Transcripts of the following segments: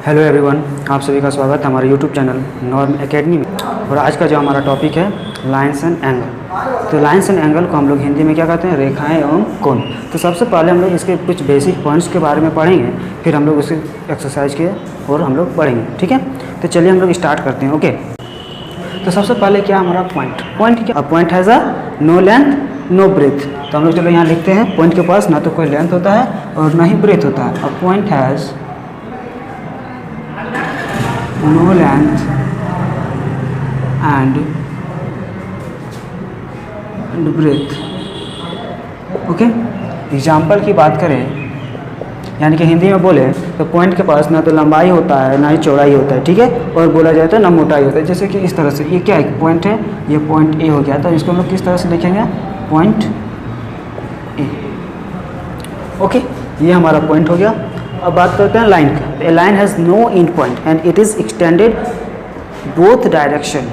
Hello everyone, आप सभी का स्वागत है हमारे यूट्यूब चैनल नॉर्म एकेडमी में। और आज का जो हमारा टॉपिक है लाइन्स एंड एंगल। तो लाइन्स एंड एंगल को हम लोग हिंदी में क्या कहते हैं? रेखाएं एवं कोण। तो सबसे पहले हम लोग इसके कुछ बेसिक पॉइंट्स के बारे में पढ़ेंगे, फिर हम लोग उसी एक्सरसाइज के और हम लोग पढ़ेंगे। ठीक है, तो चलिए हम लोग स्टार्ट करते हैं। ओके, तो सबसे पहले क्या हमारा पॉइंट क्या? Point has a no length no breadth. तो हम लोग चलो यहाँ लिखते हैं, पॉइंट के पास ना तो कोई लेंथ होता है और ना ही ब्रेथ होता है। A point has no length and breadth। Okay, example की बात करें, यानी कि हिंदी में बोले तो पॉइंट के पास ना तो लंबाई होता है ना ही चौड़ाई होता है। ठीक है, और बोला जाए तो ना मोटाई होता है। जैसे कि इस तरह से, ये क्या है? पॉइंट है, ये पॉइंट ए हो गया। तो इसको हम लोग किस तरह से लिखेंगे? Point A. ओके, ये हमारा पॉइंट हो गया। अब बात करते हैं लाइन का। A line has no end point and it is extended both direction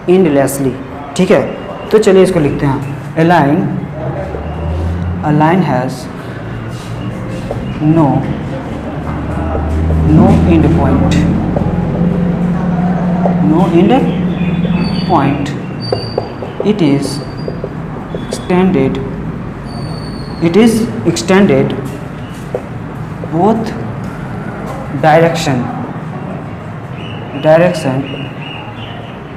endlessly. ठीक है, तो चलिए इसको लिखते हैं। A line has no end point, no end point, it is extended both direction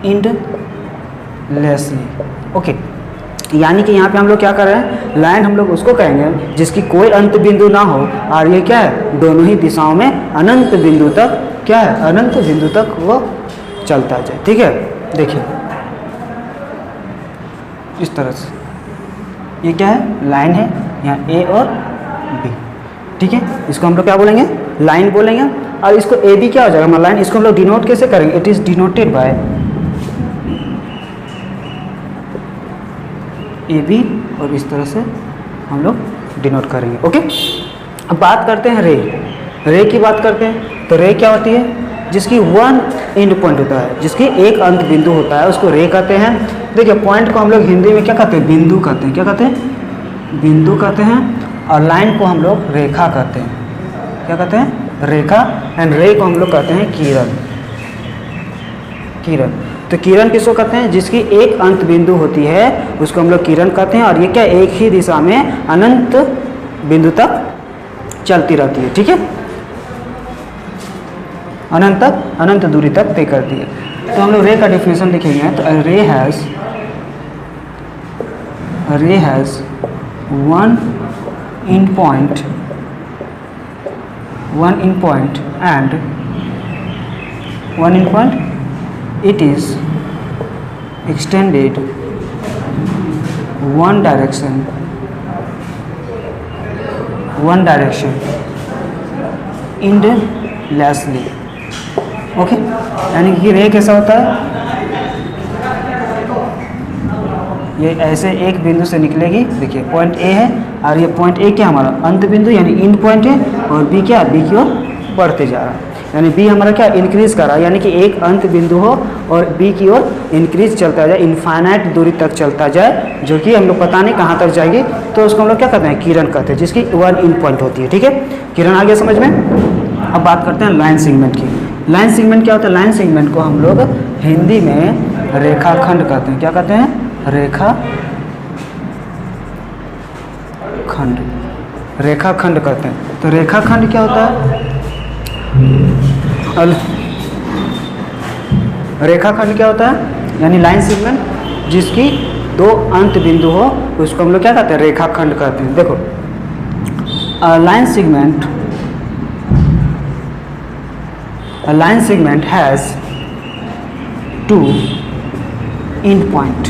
endlessly। Okay, यानी कि यहाँ पे हम लोग क्या कर रहे हैं? लाइन हम लोग उसको कहेंगे जिसकी कोई अंत बिंदु ना हो, और ये क्या है? दोनों ही दिशाओं में अनंत बिंदु तक क्या है? अनंत बिंदु तक वो चलता जाए। ठीक है, देखिए इस तरह से, ये क्या है? लाइन है, यहाँ ए और बी। ठीक है, इसको हम लोग क्या बोलेंगे? लाइन बोलेंगे। और इसको ए बी क्या हो जाएगा? हमारा लाइन। इसको हम लोग डिनोट कैसे करेंगे? It is denoted by A B, और इस तरह से हम लोग डिनोट करेंगे। ओके, अब बात करते हैं रे की बात करते हैं। तो रे क्या होती है? जिसकी वन एंड पॉइंट होता है, जिसकी एक अंत बिंदु होता है, उसको रे कहते हैं। देखिए, पॉइंट को हम लोग हिंदी में क्या कहते हैं? बिंदु कहते हैं। क्या कहते हैं? बिंदु कहते हैं। और लाइन को हम लोग रेखा कहते हैं। क्या कहते हैं? रेखा। एंड रे को हम लोग कहते हैं किरण। तो किरण किसको कहते हैं? जिसकी एक अंत बिंदु होती है, उसको हम लोग किरण कहते हैं। और ये क्या? एक ही दिशा में अनंत बिंदु तक चलती रहती है। ठीक है, अनंत दूरी तक तय करती है। तो हम लोग रे का डेफिनेशन लिखेंगे। तो रे has one in point and it is extended one direction endlessly। Okay, यानी कि रे कैसा होता है? ये ऐसे एक बिंदु से निकलेगी। देखिए, पॉइंट ए है और ये पॉइंट ए क्या हमारा? अंत बिंदु यानी इन पॉइंट है। और बी क्या? बी की ओर बढ़ते जा रहा है, यानी बी हमारा क्या? इंक्रीज कर रहा है। यानी कि एक अंत बिंदु हो और बी की ओर इंक्रीज चलता जाए, इनफाइनाइट दूरी तक चलता जाए, जो कि हम लोग पता नहीं कहाँ तक जाएगी। तो उसको हम लोग क्या कहते हैं? किरण कहते हैं, जिसकी वन इन पॉइंट होती है। ठीक है, किरण आ गया समझ में। अब बात करते हैं लाइन सेगमेंट की। लाइन सेगमेंट क्या होता है? लाइन सेगमेंट को हम लोग हिंदी में रेखाखंड कहते हैं। क्या कहते हैं? रेखाखंड कहते हैं। तो रेखाखंड क्या होता है? रेखाखंड क्या होता है? यानी लाइन सेगमेंट जिसकी दो अंत बिंदु हो, उसको हम लोग क्या कहते हैं? रेखाखंड कहते हैं। देखो, line segment has two end point.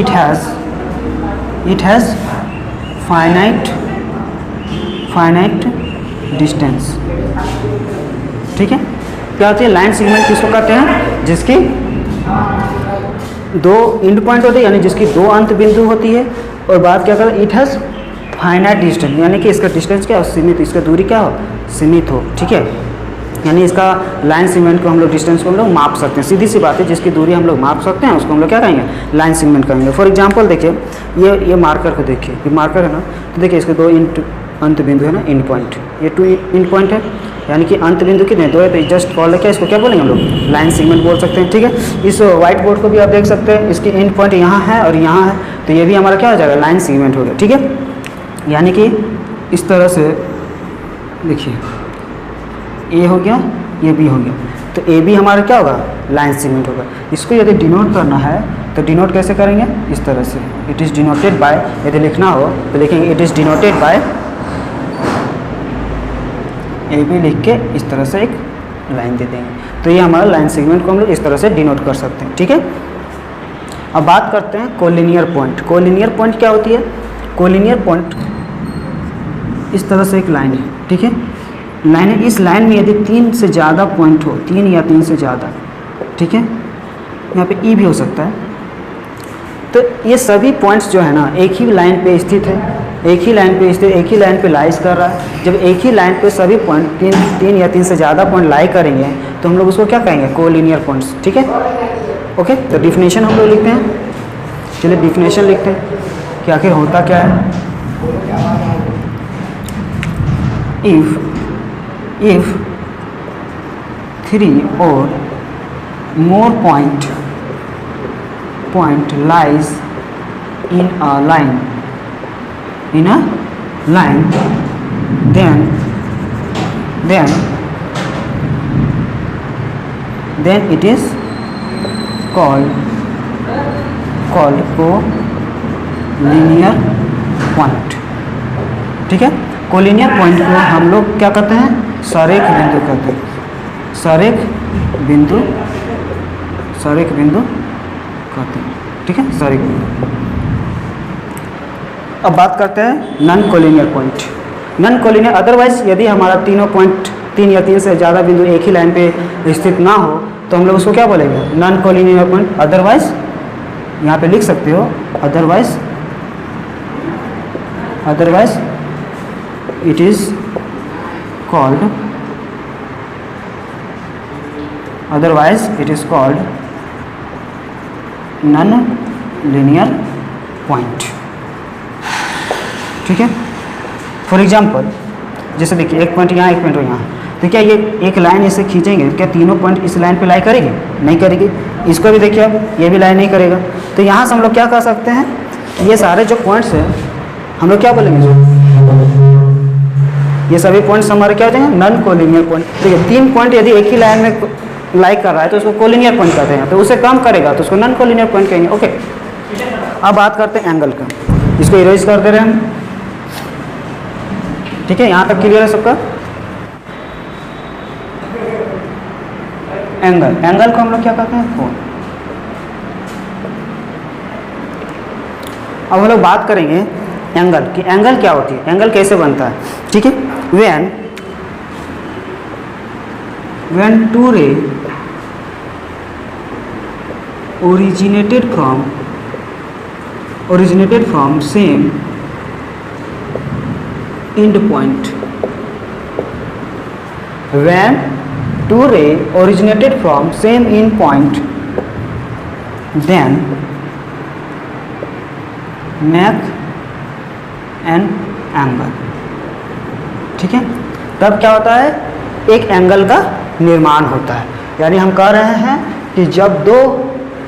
it has finite distance। ठीक है, क्या होती है? लाइन सेगमेंट किसको कहते हैं? जिसकी दो एंड पॉइंट होते हैं, यानी जिसकी दो अंत बिंदु होती है। और बात क्या करें? इट हैज़ फाइनाइट डिस्टेंस, यानी कि इसका डिस्टेंस क्या हो? सीमित, इसका दूरी क्या हो? सीमित हो। ठीक है, यानी इसका लाइन सेगमेंट को हम लोग डिस्टेंस को हम लोग माप सकते हैं। सीधी सी बात है, जिसकी दूरी हम लोग माप सकते हैं उसको हम लोग क्या कहेंगे, लाइन सेगमेंट कहेंगे। फॉर एग्जांपल देखिए, ये मार्कर को देखिए, ये मार्कर है ना, तो देखिए इसके 2 अंत बिंदु है ना, एंड पॉइंट, ये 2 एंड पॉइंट है, यानी कि अंत बिंदु कितने 2 है, तो जस्ट कॉल है क्या, इसको क्या बोलेंगे हम लोग, लाइन सेगमेंट बोल सकते हैं। ठीक है, इस व्हाइट बोर्ड को भी आप देख सकते हैं, इसकी एंड पॉइंट यहाँ है और यहाँ है, तो ये भी हमारा क्या हो जाएगा, लाइन सेगमेंट हो गया। ठीक है, यानी कि इस तरह से देखिए, ए हो गया, ये बी हो गया, तो ए बी हमारा क्या होगा, लाइन सेगमेंट होगा। इसको यदि डिनोट करना है तो डिनोट कैसे करेंगे, इस तरह से, इट इज़ डिनोटेड बाय, यदि लिखना हो तो लिखेंगे it is denoted by A B, लिख के इस तरह से एक लाइन दे देंगे। तो ये हमारा लाइन सेगमेंट को हम लोग इस तरह से डिनोट कर सकते हैं। ठीक है, अब बात करते हैं कोलिनियर पॉइंट। कोलिनियर पॉइंट क्या होती है, कोलिनियर पॉइंट इस तरह से एक लाइन है। ठीक है, लाइन है, इस लाइन में यदि 3 से ज़्यादा पॉइंट हो, 3 या 3 से ज़्यादा, ठीक है, यहाँ पे ई भी हो सकता है, तो ये सभी पॉइंट्स जो है ना एक ही लाइन पे स्थित है, एक ही लाइन पे स्थित, एक ही लाइन पे लाइज कर रहा है। जब एक ही लाइन पे सभी पॉइंट 3 या 3 से ज़्यादा पॉइंट लाई करेंगे तो हम लोग उसको क्या कहेंगे, कोलिनियर पॉइंट्स। ठीक है, ओके, तो डिफिनेशन हम लोग लिखते हैं, चलिए डिफिनेशन लिखते हैं कि आखिर होता क्या है। if 3 or more point lies in a line, then it is called collinear point. ठीक है, कोलिनियर पॉइंट को हम लोग क्या कहते हैं, सरेख बिंदु कहते हैं, सरेख बिंदु कहते हैं। ठीक है, सरेख बिंदु। अब बात करते हैं non collinear point. Non collinear, otherwise यदि हमारा तीनों पॉइंट 3 या 3 से ज़्यादा बिंदु एक ही लाइन पे स्थित ना हो तो हम लोग उसको क्या बोलेंगे, नॉन कोलिनियर पॉइंट। अदरवाइज यहाँ पे लिख सकते हो, otherwise it is called non-linear point। ठीक है, फॉर एग्जांपल जैसे देखिए एक पॉइंट यहाँ, एक पॉइंट यहाँ, तो क्या ये एक लाइन इसे खींचेंगे, क्या तीनों पॉइंट इस लाइन पे लाई करेगी, नहीं करेगी। इसको भी देखिए अब, ये भी लाइन नहीं करेगा। तो यहाँ से हम लोग क्या कर सकते हैं, ये सारे जो पॉइंट्स हैं हम लोग क्या बोलेंगे, ये सभी पॉइंट्स हमारे क्या हो जाएंगे, नॉन कोलिनियर पॉइंट। देखिए 3 पॉइंट यदि एक ही लाइन में लाइक कर रहा है तो उसको कोलिनियर पॉइंट कहते हैं, तो उसे कम करेगा तो उसको नॉन कोलिनियर पॉइंट कहेंगे। ओके, अब बात करते हैं एंगल का, इसको इरेज कर दे रहे हैं हम। ठीक है, यहाँ तक क्लियर है सबका। एंगल को हम लोग क्या कहते हैं, कोण। अब हम लोग बात करेंगे एंगल की, एंगल क्या होती है, एंगल कैसे बनता है। ठीक है, when two ray originated from same end point, when two ray originated from same end point, then make an angle। ठीक है, तब क्या होता है, एक एंगल का निर्माण होता है। यानी हम कह रहे हैं कि जब 2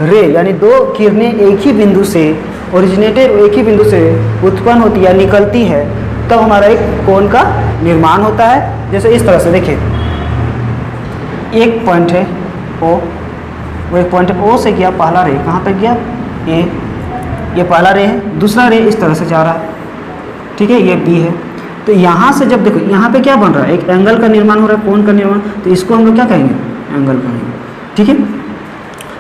रे यानी 2 किरणें एक ही बिंदु से ओरिजिनेटेड, एक ही बिंदु से उत्पन्न होती है या निकलती है, तब हमारा एक कोण का निर्माण होता है। जैसे इस तरह से देखिए, एक पॉइंट है ओ, वो एक पॉइंट ओ से गया पहला रे, कहाँ तक गया, ए, ये पहला रे है, दूसरा रे इस तरह से जा रहा है। ठीक है, ये बी है। तो यहाँ से जब देखो यहाँ पे क्या बन रहा है, एक एंगल का निर्माण हो रहा है, कोण का निर्माण, तो इसको हम लोग क्या कहेंगे, एंगल कहेंगे। ठीक है,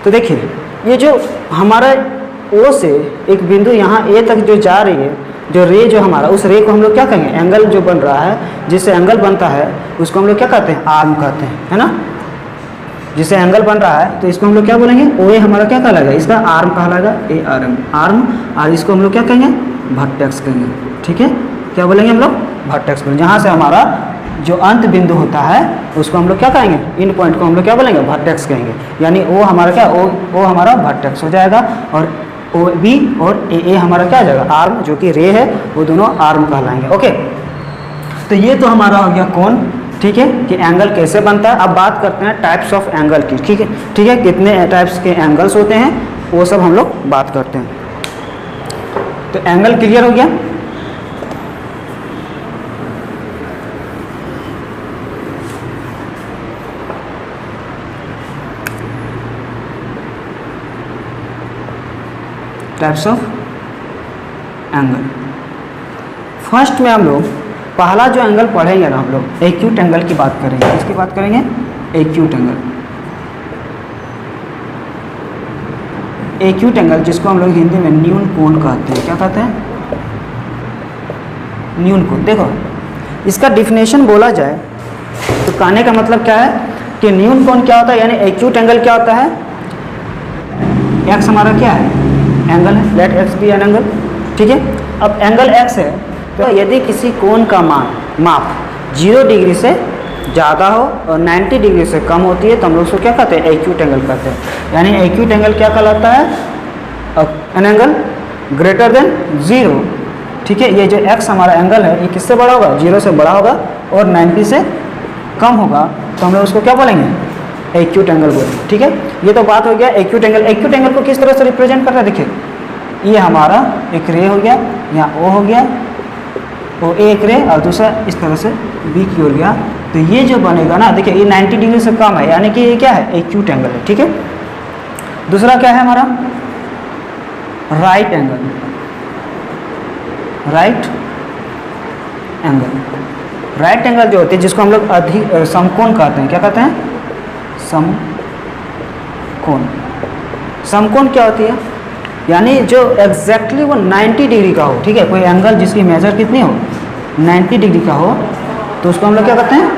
तो देखिए ये जो हमारा ओ से एक बिंदु यहाँ ए तक जो जा रही है, जो रे जो हमारा, उस रे को हम लोग क्या कहेंगे, एंगल जो बन रहा है, जिससे एंगल बनता है उसको हम लोग क्या कहते हैं, आर्म कहते हैं, है ना। जिससे एंगल बन रहा है तो इसको हम लोग क्या बोलेंगे, ओ ए हमारा क्या कहलाएगा, इसका आर्म कहलाएगा, ए आर एम, आर्म। और इसको हम लोग क्या कहेंगे, वर्टेक्स कहेंगे। ठीक है, क्या बोलेंगे हम लोग, वर्टेक्स बोलेंगे, जहाँ से हमारा जो अंत बिंदु होता है उसको हम लोग क्या कहेंगे, इन पॉइंट को हम लोग क्या बोलेंगे, वर्टेक्स कहेंगे। यानी ओ हमारा क्या, ओ हमारा वर्टेक्स हो जाएगा, और ओ बी और ए हमारा क्या हो जाएगा, आर्म, जो कि रे है, वो दोनों आर्म कहलाएंगे। ओके, तो ये तो हमारा हो गया कौन, ठीक है, कि एंगल कैसे बनता है। अब बात करते हैं टाइप्स ऑफ एंगल की, ठीक है, ठीक है, कितने टाइप्स के एंगल्स होते हैं वो सब हम लोग बात करते हैं। तो एंगल क्लियर हो गया। टाइप्स ऑफ एंगल, फर्स्ट में हम लोग पहला जो एंगल पढ़ेंगे ना, हम लोग एक्यूट एंगल की बात करेंगे। किसकी बात करेंगे, एक्यूट एंगल। एक्यूट एंगल जिसको हम लोग हिंदी में न्यून कोण कहते हैं। क्या कहते हैं, न्यून कोण। देखो इसका डिफिनेशन बोला जाए तो कहने का मतलब क्या है कि न्यून कोण क्या होता है, यानी एक्यूट एंगल क्या होता है, एक्स हमारा क्या है, एंगल है, let x be an angle, ठीक है। अब एंगल एक्स है, तो यदि किसी कोण का माप 0 डिग्री से ज़्यादा हो और 90 डिग्री से कम होती है तो हम लोग उसको क्या कहते हैं, एक्यूट एंगल कहते हैं। यानी एक्यूट एंगल क्या कहलाता है, एन एंगल ग्रेटर देन 0, ठीक है। ये जो एक्स हमारा एंगल है ये किससे बड़ा होगा, 0 से बड़ा होगा और 90 से कम होगा, तो हम लोग उसको क्या बोलेंगे, एक्यूट एंगल बोलेंगे, ठीक है। ये तो बात हो गया एक्यूट एंगल। एक्यूट एंगल को किस तरह से रिप्रेजेंट करता है, देखिए ये हमारा एक रे हो गया, यहाँ ओ हो गया, ओ एक रे, और दूसरा इस तरह से बी की ओर गया, तो ये जो बनेगा ना, देखिए ये 90 डिग्री से कम है, यानी कि ये क्या है, एक्यूट एंगल है, ठीक है। दूसरा क्या है हमारा, right angle. Right angle, right angle जो होती है जिसको हम लोग अधिक समकोण कहते हैं। क्या कहते हैं, समकोण। समकोण क्या होती है, यानी जो एग्जैक्टली वो 90 डिग्री का हो, ठीक है। कोई एंगल जिसकी मेजर कितनी हो, 90 डिग्री का हो, तो उसको हम लोग क्या कहते हैं,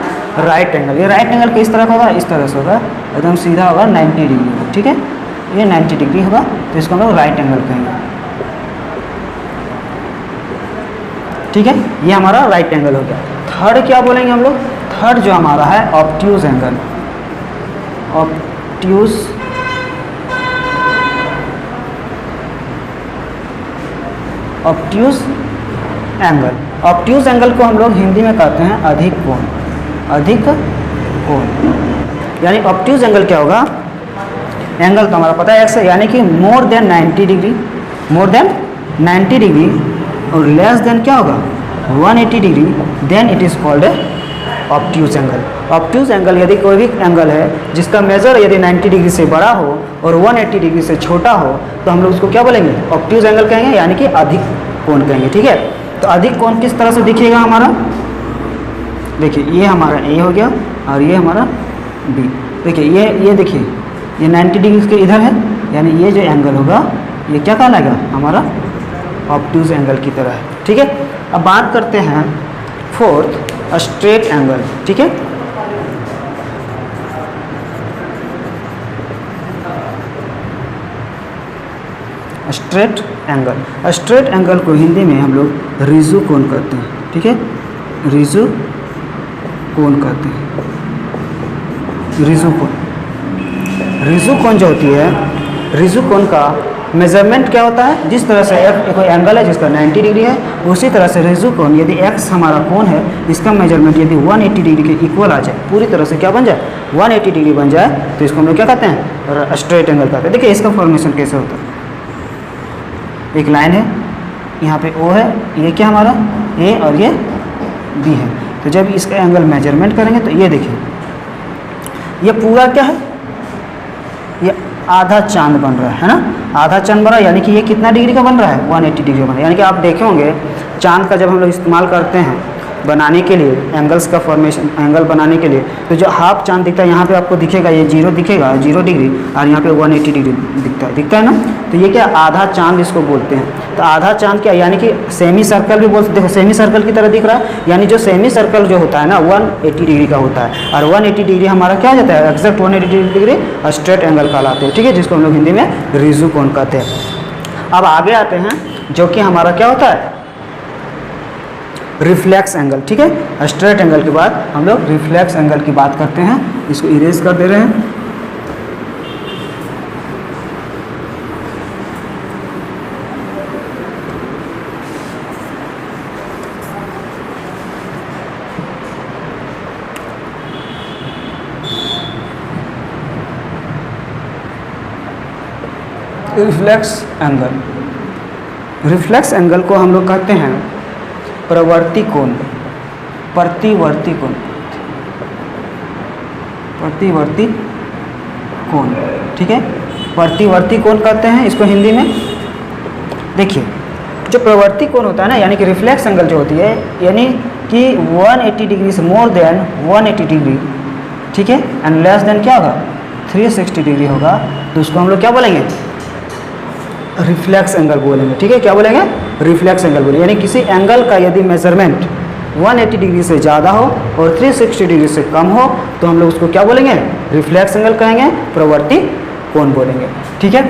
राइट एंगल। ये राइट एंगल किस तरह का होगा, इस तरह से होगा, एकदम सीधा होगा, 90 डिग्री होगा, ठीक है। ये 90 डिग्री होगा, तो इसको हम लोग राइट एंगल कहेंगे, ठीक है। ये हमारा राइट एंगल हो गया। थर्ड क्या बोलेंगे हम लोग, थर्ड जो हमारा है obtuse angle. Obtuse obtuse angle. Obtuse angle को हम लोग हिंदी में कहते हैं अधिक कोण। अधिक कोण, यानी ऑब्ट्यूज एंगल क्या होगा, एंगल तो हमारा पता है एक्स है, यानी कि more than 90 degree, more than 90 degree, और लेस देन क्या होगा, 180 degree, then it is called obtuse angle. Obtuse angle यदि कोई भी एंगल है जिसका मेजर यदि 90 डिग्री से बड़ा हो और 180 डिग्री से छोटा हो, तो हम लोग उसको क्या बोलेंगे, ऑब्ट्यूज एंगल कहेंगे, यानी कि अधिक कोण कहेंगे, ठीक है। तो अधिक कोण किस तरह से दिखेगा हमारा, देखिए ये हमारा ए हो गया और ये हमारा बी। देखिए ये देखिए ये 90 डिग्री के इधर है, यानी ये जो एंगल होगा ये क्या कहलाएगा, हमारा ऑब्ट्यूज एंगल की तरह है, ठीक है। अब बात करते हैं फोर्थ, स्ट्रेट एंगल, ठीक है। स्ट्रेट एंगल, स्ट्रेट एंगल को हिंदी में हम लोग रिजु कोण कहते हैं, ठीक है। रिजु कोण कहते हैं, रिजु कोण। रिजु कोण जो होती है, रिजु कोण का मेजरमेंट क्या होता है, जिस तरह से कोई एंगल है जिसका 90 डिग्री है, उसी तरह से रिजु कोण, यदि एक्स हमारा कोण है, इसका मेजरमेंट यदि 180 डिग्री के इक्वल आ जाए, पूरी तरह से क्या बन जाए, 180 डिग्री बन जाए, तो इसको हम लोग क्या कहते हैं, स्ट्रेट एंगल कहते हैं। देखिए इसका फॉर्मेशन कैसे होता है, एक लाइन है, यहाँ पे ओ है, ये क्या हमारा ए और ये बी है, तो जब इसका एंगल मेजरमेंट करेंगे तो ये देखिए ये पूरा क्या है, ये आधा चांद बन रहा है ना, आधा चांद बन रहा है, यानी कि ये कितना डिग्री का बन रहा है, 180 डिग्री का बन रहा है। यानी कि आप देखे होंगे चांद का जब हम लोग इस्तेमाल करते हैं बनाने के लिए, एंगल्स का फॉर्मेशन, एंगल बनाने के लिए, तो जो हाफ चांद दिखता है यहाँ पे आपको दिखेगा, ये 0 दिखेगा, 0 डिग्री, और यहाँ पे 180 डिग्री दिखता है ना, तो ये क्या आधा चांद इसको बोलते हैं। तो आधा चांद क्या, यानी कि सेमी सर्कल भी बोलते, देखो सेमी सर्कल की तरह दिख रहा है, यानी जो सेमी सर्कल जो होता है ना 180 डिग्री का होता है, और 180 डिग्री हमारा क्या हो जाता है, एक्जैक्ट 180 डिग्री स्ट्रेट एंगल कहलाते हैं, ठीक है, जिसको हम लोग हिंदी में रिजु कोण कहते हैं। अब आगे आते हैं जो कि हमारा क्या होता है, रिफ्लेक्स एंगल, ठीक है। स्ट्रेट एंगल के बाद हम लोग रिफ्लेक्स एंगल की बात करते हैं। इसको इरेज कर दे रहे हैं। रिफ्लेक्स एंगल को हम लोग कहते हैं प्रवर्ती कोण, प्रतिवर्ती कोण, प्रतिवर्ती कोण, ठीक है। प्रतिवर्ती कोण कहते हैं इसको हिंदी में। देखिए जो प्रवर्ती कोण होता है ना, यानी कि रिफ्लेक्स एंगल जो होती है, यानी कि 180 डिग्री से मोर देन 180 डिग्री, ठीक है, एंड लेस देन क्या होगा 360 डिग्री होगा, तो उसको हम लोग क्या बोलेंगे रिफ्लेक्स एंगल बोलेंगे, ठीक है। क्या बोलेंगे रिफ्लेक्स एंगल बोलेंगे। यानी किसी एंगल का यदि मेजरमेंट 180 डिग्री से ज़्यादा हो और 360 डिग्री से कम हो तो हम लोग उसको क्या बोलेंगे रिफ्लेक्स एंगल कहेंगे, प्रवर्ती कोण बोलेंगे, ठीक है।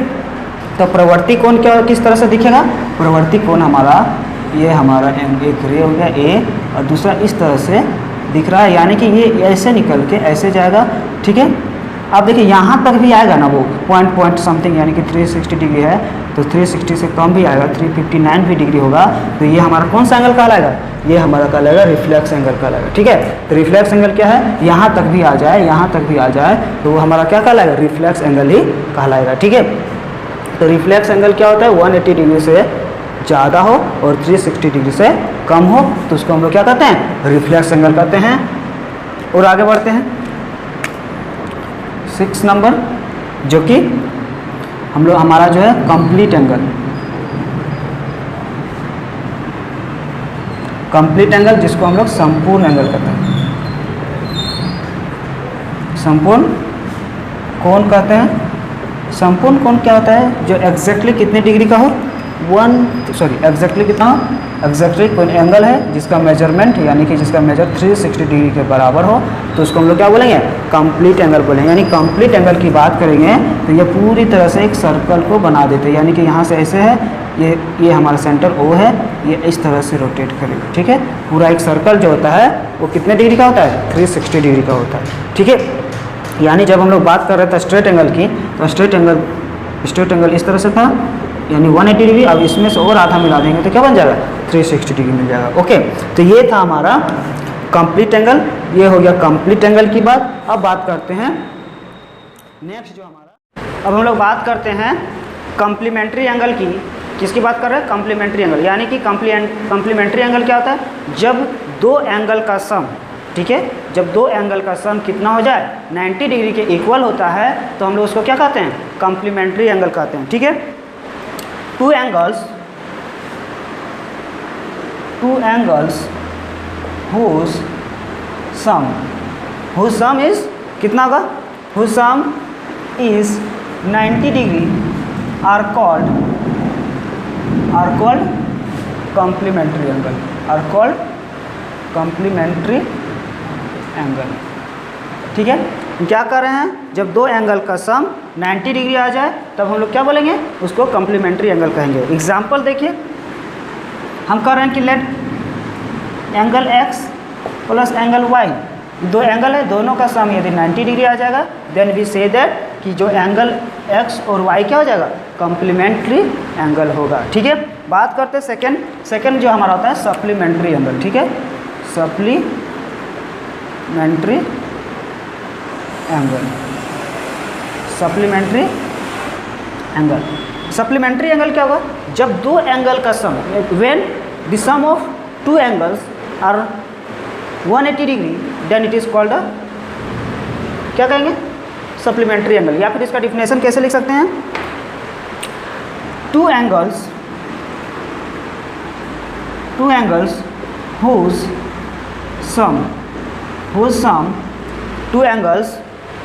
तो प्रवर्ती कोण क्या किस तरह से दिखेगा, प्रवर्ती कोण हमारा ये हमारा एक रे हो गया ए और दूसरा इस तरह से दिख रहा है, यानी कि ये ऐसे निकल के ऐसे जाएगा, ठीक है। आप देखिए यहाँ तक भी आएगा ना वो पॉइंट समथिंग, यानी कि 360 डिग्री है तो 360 से कम भी आएगा, 359 भी डिग्री होगा, तो ये हमारा कौन सा एंगल कहलाएगा, ये हमारा कहलाएगा रिफ्लेक्स एंगल कहलाएगा, ठीक है। तो रिफ्लेक्स एंगल क्या है, यहाँ तक भी आ जाए, यहाँ तक भी आ जाए तो वो हमारा क्या कहलाएगा रिफ्लेक्स एंगल ही कहलाएगा, ठीक है। तो रिफ्लेक्स एंगल क्या होता है 180 डिग्री से ज़्यादा हो और 360 डिग्री से कम हो तो उसको हम लोग क्या कहते हैं रिफ्लेक्स एंगल कहते हैं। और आगे बढ़ते हैं 6 नंबर, जो कि हम लोग हमारा जो है कंप्लीट एंगल, कंप्लीट एंगल जिसको हम लोग संपूर्ण एंगल कहते हैं, संपूर्ण कोण कहते हैं। संपूर्ण कोण क्या होता है, जो एग्जैक्टली कितने डिग्री का हो, एग्जैक्टली कितना हो, एग्जैक्टली कोई एंगल है जिसका मेजरमेंट यानी कि जिसका मेजर 360 डिग्री के बराबर हो तो उसको हम लोग क्या बोलेंगे कंप्लीट एंगल बोलेंगे। यानी कंप्लीट एंगल की बात करेंगे तो ये पूरी तरह से एक सर्कल को बना देते हैं, यानी कि यहाँ से ऐसे है, ये हमारा सेंटर O है, ये इस तरह से रोटेट करेगा, ठीक है। पूरा एक सर्कल जो होता है वो कितने डिग्री का होता है 360 डिग्री का होता है, ठीक है। यानी जब हम लोग बात कर रहे थे स्ट्रेट एंगल की, तो स्ट्रेट एंगल इस तरह से था, यानी 180 डिग्री। अब इसमें से और आधा मिला देंगे तो क्या बन जाएगा 360 डिग्री मिल जाएगा, ओके। तो ये था हमारा कंप्लीट एंगल, ये हो गया कंप्लीट एंगल की बात। अब बात करते हैं नेक्स्ट जो हमारा, अब हम लोग बात करते हैं कम्प्लीमेंट्री एंगल की। किसकी बात कर रहे हैं कम्प्लीमेंट्री एंगल, यानी कि कम्प्लीमेंट्री एंगल क्या होता है, जब दो एंगल का सम, ठीक है, जब दो एंगल का सम कितना हो जाए 90 डिग्री के इक्वल होता है तो हम लोग उसको क्या कहते हैं कम्प्लीमेंट्री एंगल कहते हैं, ठीक है। Two angles whose sum is कितना होगा, whose sum is 90 degree are called complementary angle, are called complementary angle, ठीक है। क्या कर रहे हैं, जब दो एंगल का सम 90 डिग्री आ जाए तब हम लोग क्या बोलेंगे उसको कम्प्लीमेंट्री एंगल कहेंगे। एग्जाम्पल देखिए, हम कह रहे हैं कि late angle x plus angle y, दो एंगल है, दोनों का सम यदि 90 डिग्री आ जाएगा देन वी से दैट कि जो एंगल x और y क्या हो जाएगा कम्प्लीमेंट्री एंगल होगा, ठीक है। बात करते हैं सेकंड जो हमारा होता है सप्लीमेंट्री एंगल, ठीक है, सप्लीमेंट्री एंगल क्या होगा, जब दो एंगल का sum, when the sum of two angles are 180 degree then it is called क्या कहेंगे सप्लीमेंट्री एंगल। या फिर इसका डिफिनेशन कैसे लिख सकते हैं, two angles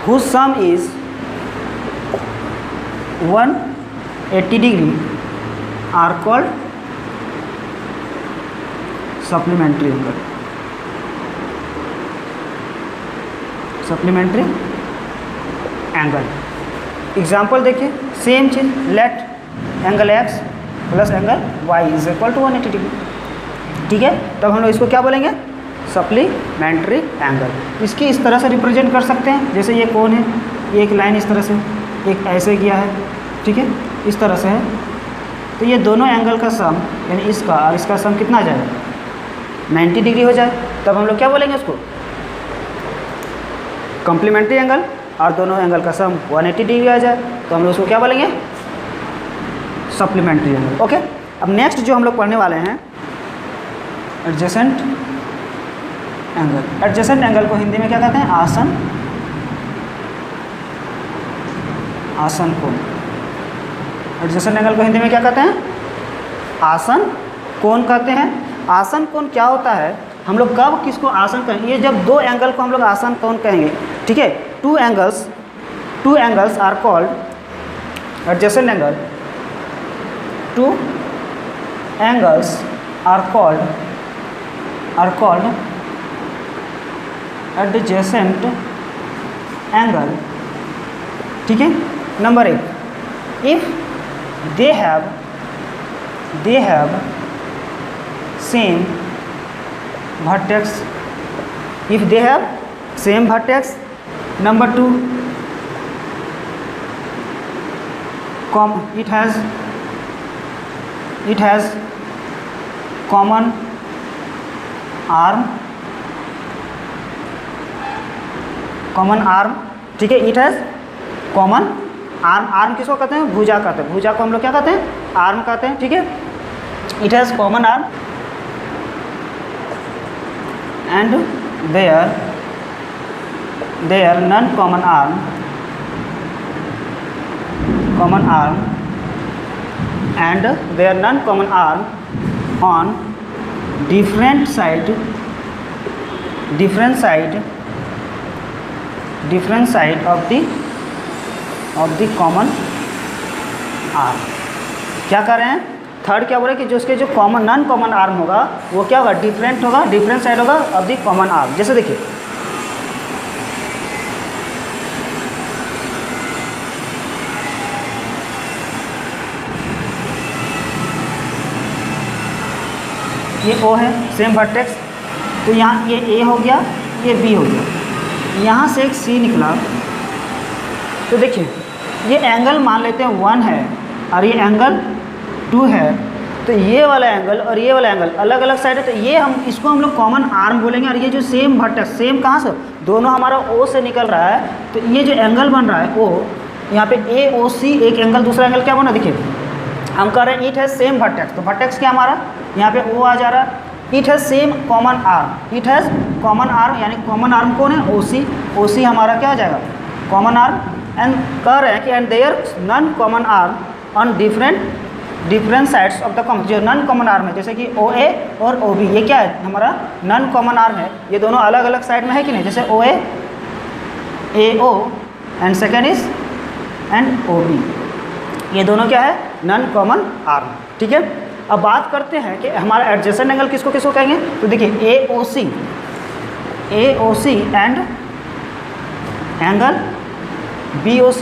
whose sum is 180 degree are called supplementary angle। Example देखिए, सेम चीज, let angle x plus angle y is equal to 180 degree. ठीक है, तब हम लोग इसको क्या बोलेंगे, सप्लीमेंट्री एंगल। इसकी इस तरह से रिप्रेजेंट कर सकते हैं, जैसे ये कोण है, ये एक लाइन इस तरह से, एक ऐसे गया है, ठीक है, इस तरह से है, तो ये दोनों एंगल का सम यानी इसका और इसका सम कितना आ जाएगा, 90 डिग्री हो जाए, तब हम लोग क्या बोलेंगे उसको, कॉम्प्लीमेंट्री एंगल। और दोनों एंगल का सम 180 डिग्री आ जाए तो हम लोग उसको क्या बोलेंगे, सप्लीमेंट्री एंगल। ओके, अब नेक्स्ट जो हम लोग पढ़ने वाले हैं एडजेसेंट एंगल। एडजेसेंट एंगल को हिंदी में क्या कहते हैं, आसन कोण। एडजेसेंट एंगल को हिंदी में क्या कहते हैं, आसन कोण कहते हैं। आसन कोण क्या होता है, हम लोग कब किसको आसन कहेंगे, ये जब दो एंगल को हम लोग आसन कोण कहेंगे, ठीक है। Two angles are called adjacent angle. Two angles are called adjacent angle, ठीक है। Number 1, if they have same vertex, if they have same vertex. Number 2, it has common arm, ठीक है। इट हैज़ कॉमन आर्म किसको कहते हैं, भुजा कहते हैं। भुजा को हम लोग क्या कहते हैं, आर्म कहते हैं, ठीक है। It has common arm and their non common arm and their non-common arm on different side of the common arm। क्या कर रहे हैं, थर्ड क्या बोल रहे हैं कि जो उसके जो कॉमन नॉन कॉमन आर्म होगा वो क्या होगा, डिफरेंट साइड होगा ऑफ द कॉमन आर्म। जैसे देखिए ये O है, सेम वर्टेक्स, तो यहाँ ये A हो गया, ये B हो गया, यहाँ से एक C निकला। तो देखिए ये एंगल मान लेते हैं 1 है और ये एंगल 2 है, तो ये वाला एंगल और ये वाला एंगल अलग अलग साइड है, तो ये इसको हम लोग कॉमन आर्म बोलेंगे। और ये जो सेम वर्टेक्स, सेम कहाँ से, दोनों हमारा O से निकल रहा है, तो ये जो एंगल बन रहा है O, यहाँ पे AOC एक एंगल, दूसरा एंगल क्या बना, देखिए हम कह रहे हैं इट हैज़ सेम वर्टेक्स, तो वर्टेक्स क्या हमारा यहाँ पे O आ जा रहा है। It has same common arm, it has common arm, यानी कॉमन आर्म कौन है, OC हमारा क्या आ जाएगा, कॉमन आर्म। एंड कह रहे हैं कि and their non common arm on different sides of the common, जो नॉन कॉमन आर्म है जैसे कि OA और OB, ये क्या है हमारा नॉन कॉमन आर्म है, ये दोनों अलग अलग साइड में है कि नहीं, जैसे OA AO and second is and OB, ये दोनों क्या है, नॉन कॉमन आर्म, ठीक है। अब बात करते हैं कि हमारा एडजेसेंट एंगल किसको किसको कहेंगे, तो देखिए AOC एंड एंगल BOC,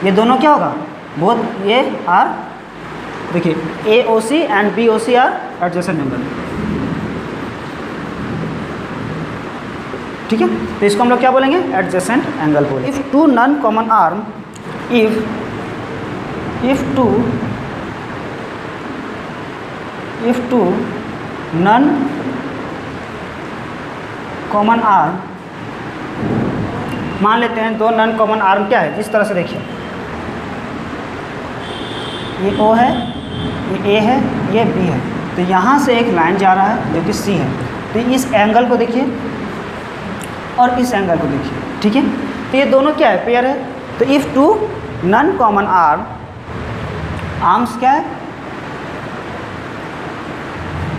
ये दोनों क्या होगा, बोथ ये आर, देखिए AOC and BOC are adjacent angle, ठीक है। तो इसको हम लोग क्या बोलेंगे, एडजेसेंट एंगल बोलेंगे। If two non common arm, if two non common arm, मान लेते हैं दो नॉन कॉमन आर्म क्या है, इस तरह से देखिए ये O है, ये A है, ये B है, तो यहाँ से एक लाइन जा रहा है जो कि C है, तो इस एंगल को देखिए और इस एंगल को देखिए, ठीक है। तो ये दोनों क्या है, पेयर है। तो if two non common arms क्या है,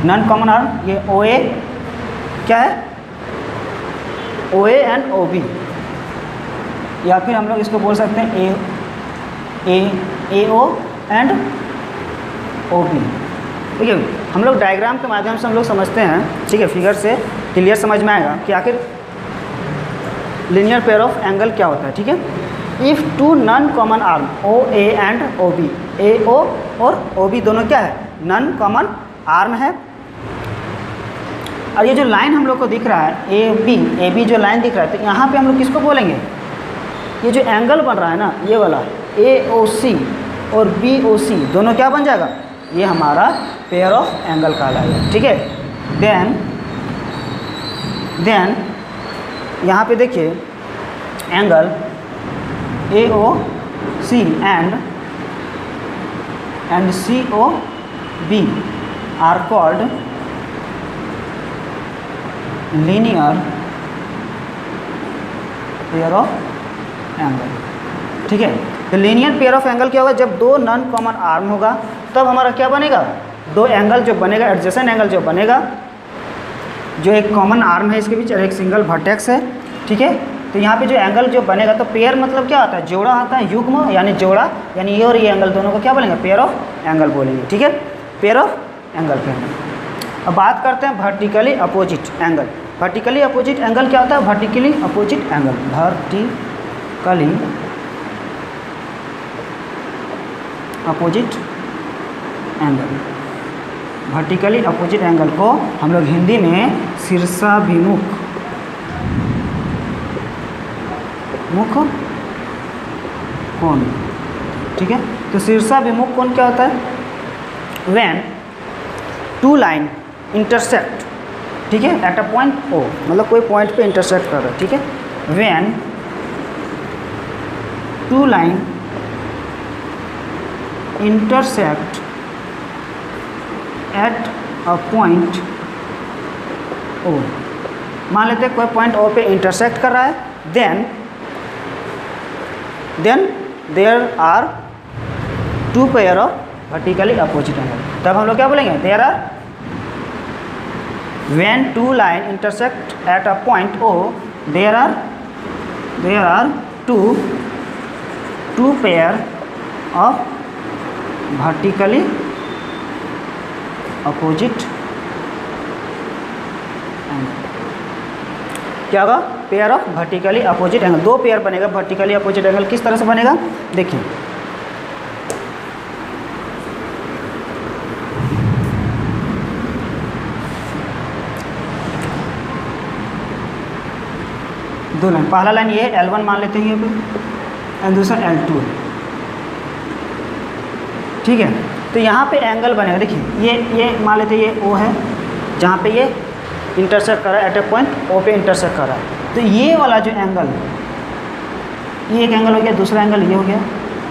नॉन कॉमन आर्म, ये OA क्या है, OA एंड OB, या फिर हम लोग इसको बोल सकते हैं AO एंड OB, ठीक है। हम लोग डायग्राम के माध्यम से हम लोग समझते हैं, ठीक है, फिगर से क्लियर समझ में आएगा कि आखिर लीनियर पेयर ऑफ एंगल क्या होता है, ठीक है। If two non common arm OA and OB, AO और OB दोनों क्या है, नॉन कॉमन आर्म है, और ये जो लाइन हम लोग को दिख रहा है ए बी जो लाइन दिख रहा है, तो यहाँ पे हम लोग किसको बोलेंगे, ये जो एंगल बन रहा है ना ये वाला AOC और BOC दोनों क्या बन जाएगा, ये हमारा पेयर ऑफ एंगल कहलाएगा। ठीक है, देन यहाँ पे देखिए angle AOC and COB are called linear pair of angle. ठीक है, तो लीनियर पेयर ऑफ एंगल क्या होगा, जब दो नॉन कॉमन आर्म होगा तब हमारा क्या बनेगा, दो एंगल जो बनेगा, एडजेसेंट एंगल जो बनेगा, जो एक कॉमन आर्म है इसके बीच और एक सिंगल वर्टेक्स है। ठीक है, तो यहाँ पे जो एंगल जो बनेगा, तो पेयर मतलब क्या आता है, जोड़ा आता है, युग्म यानी जोड़ा, यानी ये और ये एंगल दोनों को क्या बोलेंगे, पेयर ऑफ एंगल बोलेंगे। ठीक है, पेयर ऑफ एंगल पे। अब बात करते हैं vertically opposite angle. Vertically opposite angle क्या होता है, vertically opposite angle, vertically opposite angle, vertically opposite angle को हम लोग हिंदी में शीर्षाभिमुख कोण। ठीक है, तो शीर्षाभिमुख कोण क्या होता है, व्हेन टू लाइन इंटरसेक्ट, ठीक है, एट अ पॉइंट O, मतलब कोई पॉइंट पे इंटरसेक्ट कर रहा है। ठीक है, when two line intersect at a point O, मान लेते हैं कोई पॉइंट O पे इंटरसेक्ट कर रहा है, then there are two pair of vertically opposite angle. तब हम लोग क्या बोलेंगे, there are when two line intersect at a point O, there are two pair of vertically opposite angle. क्या होगा, pair of vertically opposite angle, दो pair बनेगा vertically opposite angle. किस तरह से बनेगा देखिए, दो लाइन, पहला लाइन ये L1 मान लेते हैं ये, और दूसरा L2। ठीक है, तो यहाँ पे एंगल बनेगा, देखिए ये मान लेते हैं ये O है, जहाँ पे ये इंटरसेक्ट कर रहा है, एट ए पॉइंट O पे इंटरसेक्ट कर रहा है। तो ये वाला जो एंगल, ये एक एंगल हो गया, दूसरा एंगल ये हो गया,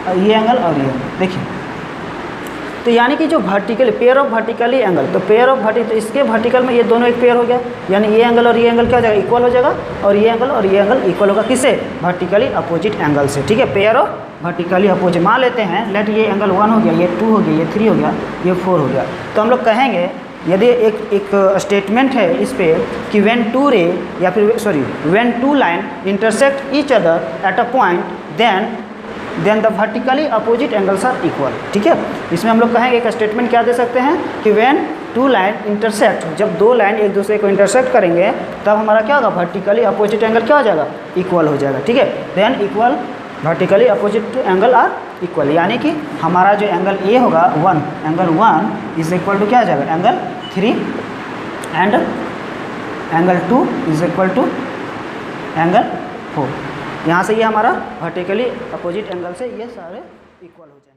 और ये एंगल और ये, देखिए। तो यानी कि जो vertical pair of vertically angle, तो पेयर ऑफ वर्टिकल, तो इसके वर्टिकल में ये दोनों एक पेयर हो गया, यानी ये एंगल और ये एंगल क्या हो जाएगा, इक्वल हो जाएगा, और ये एंगल इक्वल होगा किससे, वर्टिकली अपोजिट एंगल से। ठीक है, पेयर ऑफ वर्टिकली अपोजिट। मान लेते हैं लेट ये एंगल 1 हो गया, ये 2 हो गया, ये 3 हो गया, ये 4 हो गया। तो हम लोग कहेंगे, यदि एक स्टेटमेंट है इस पे कि व्हेन टू रे या फिर when two line intersect each other at a point, then the vertically opposite angles are equal. ठीक है, इसमें हम लोग कहेंगे एक स्टेटमेंट क्या दे सकते हैं कि व्हेन टू लाइन इंटरसेक्ट, जब दो लाइन एक दूसरे को इंटरसेक्ट करेंगे तब हमारा क्या होगा, वर्टिकली अपोजिट एंगल क्या हो जाएगा, इक्वल हो जाएगा। ठीक है, then equal vertically opposite angle are equal, यानी कि हमारा जो एंगल ए होगा 1, एंगल 1 इज इक्वल टू क्या हो जाएगा, angle 3, and angle 2 is equal to angle 4। यहाँ से ये हमारा वर्टिकली अपोजिट एंगल से ये सारे इक्वल हो जाएंगे।